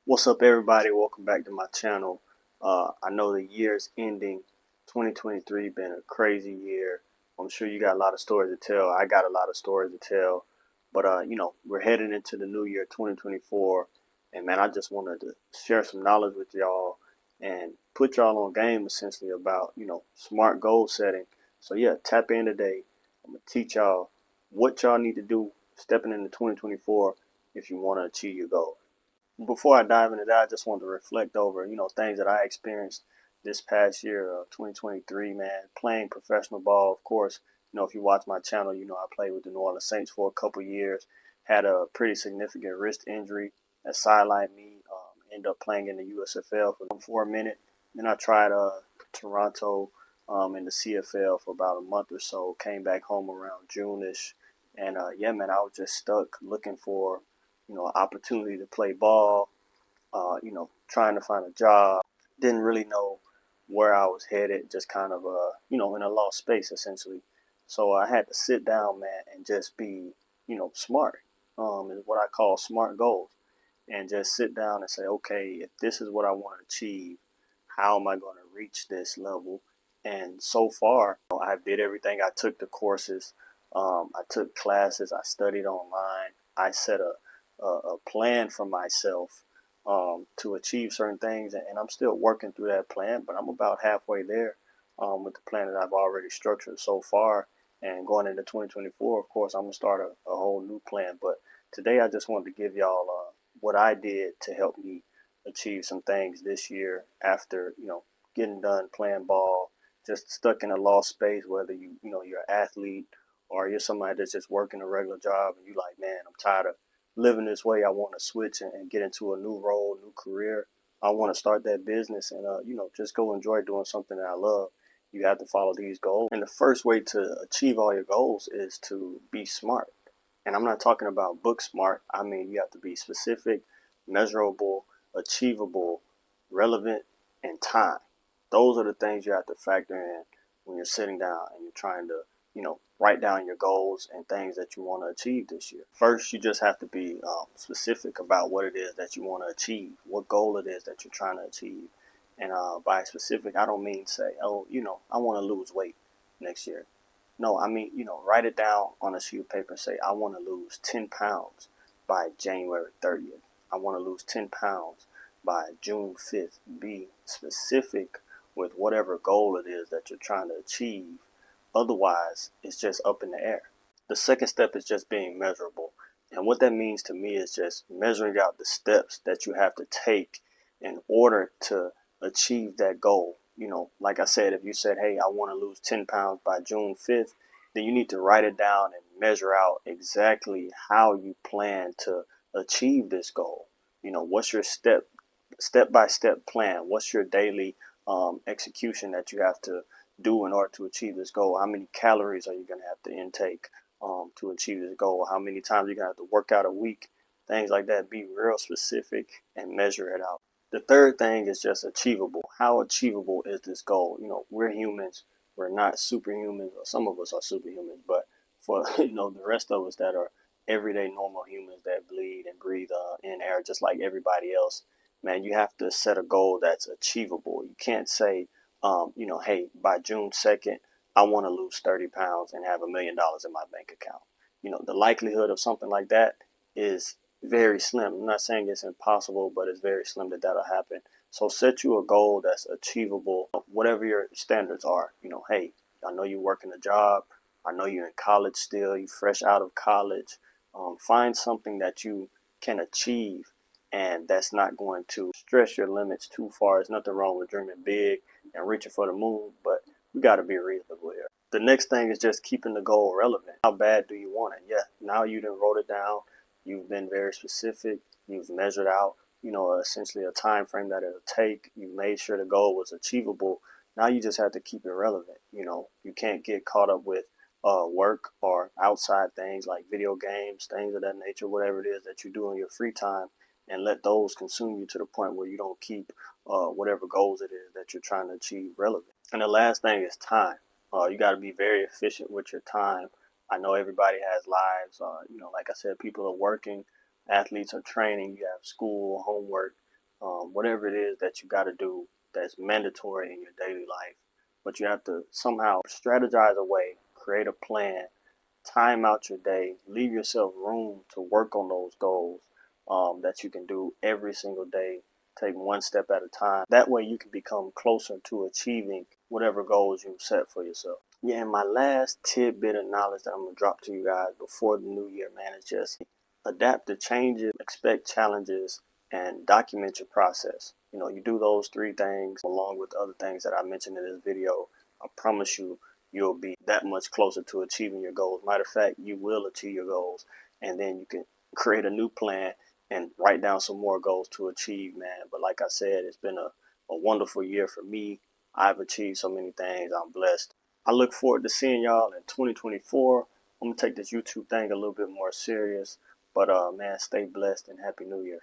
What's up, everybody? Welcome back to my channel. I know the year is ending. 2023 been a crazy year. I'm sure you got a lot of stories to tell. I got a lot of stories to tell. But we're heading into the new year, 2024, and man, I just wanted to share some knowledge with y'all and put y'all on game essentially about smart goal setting. So yeah, tap in today. I'm gonna teach y'all what y'all need to do stepping into 2024 if you want to achieve your goal. Before I dive into that, I just want to reflect over, things that I experienced this past year of 2023, man. Playing professional ball, of course. If you watch my channel, I played with the New Orleans Saints for a couple years. Had a pretty significant wrist injury that sidelined me. Ended up playing in the USFL for a minute. Then I tried Toronto in the CFL for about a month or so. Came back home around June-ish. And yeah, man, I was just stuck looking for opportunity to play ball, trying to find a job. Didn't really know where I was headed, just kind of, in a lost space essentially. So I had to sit down, man, and just be, smart. Is what I call smart goals. And just sit down and say, okay, if this is what I want to achieve, how am I going to reach this level? And so far, I did everything. I took the courses, I took classes, I studied online, I set a plan for myself to achieve certain things, and I'm still working through that plan, but I'm about halfway there with the plan that I've already structured so far. And going into 2024, of course, I'm gonna start a whole new plan. But today, I just wanted to give y'all what I did to help me achieve some things this year after getting done playing ball, just stuck in a lost space. Whether you're an athlete or you're somebody that's just working a regular job, and you like, man, I'm tired of living this way. I want to switch and get into a new role, new career. I want to start that business and just go enjoy doing something that I love. You have to follow these goals. And the first way to achieve all your goals is to be smart. And I'm not talking about book smart. I mean, you have to be specific, measurable, achievable, relevant, and time. Those are the things you have to factor in when you're sitting down and you're trying to, write down your goals and things that you want to achieve this year. First, you just have to be specific about what it is that you want to achieve, what goal it is that you're trying to achieve. And by specific, I don't mean say, oh, I want to lose weight next year. No, I mean, write it down on a sheet of paper and say, I want to lose 10 pounds by January 30th. I want to lose 10 pounds by June 5th. Be specific with whatever goal it is that you're trying to achieve. Otherwise, it's just up in the air. The second step is just being measurable. And what that means to me is just measuring out the steps that you have to take in order to achieve that goal. Like I said, if you said, hey, I want to lose 10 pounds by June 5th, then you need to write it down and measure out exactly how you plan to achieve this goal. What's your step by step plan? What's your daily execution that you have to do in order to achieve this goal? How many calories are you going to have to intake to achieve this goal? How many times are you going to have to work out a week? Things like that. Be real specific and measure it out. The third thing is just achievable. How achievable is this goal? We're humans. We're not superhumans. Or some of us are superhumans, but for the rest of us that are everyday normal humans that bleed and breathe in air just like everybody else, man, you have to set a goal that's achievable. You can't say, hey, by June 2nd, I want to lose 30 pounds and have $1 million in my bank account. The likelihood of something like that is very slim. I'm not saying it's impossible, but it's very slim that that'll happen. So set you a goal that's achievable, whatever your standards are. Hey, I know you're working a job. I know you're in college still. You're fresh out of college. Find something that you can achieve and that's not going to stress your limits too far. There's nothing wrong with dreaming big and reaching for the moon, but we got to be reasonable here. The next thing is just keeping the goal relevant. How bad do you want it? Yeah, now you done wrote it down. You've been very specific. You've measured out, essentially a time frame that it'll take. You made sure the goal was achievable. Now you just have to keep it relevant. You can't get caught up with work or outside things like video games, things of that nature, whatever it is that you do in your free time, and let those consume you to the point where you don't keep whatever goals it is that you're trying to achieve relevant. And the last thing is time. You got to be very efficient with your time. I know everybody has lives. Like I said, people are working, athletes are training, you have school, homework. whatever it is that you got to do that's mandatory in your daily life. But you have to somehow strategize a way, create a plan, time out your day, leave yourself room to work on those goals that you can do every single day. Take one step at a time. That way you can become closer to achieving whatever goals you set for yourself. Yeah, and my last tidbit of knowledge that I'm going to drop to you guys before the new year, man, is just adapt to changes, expect challenges, and document your process. You know, you do those three things along with other things that I mentioned in this video. I promise you, you'll be that much closer to achieving your goals. Matter of fact, you will achieve your goals, and then you can create a new plan and write down some more goals to achieve, man. But like I said, it's been a wonderful year for me. I've achieved so many things. I'm blessed. I look forward to seeing y'all in 2024. I'm gonna take this YouTube thing a little bit more serious. But man, stay blessed and Happy New Year.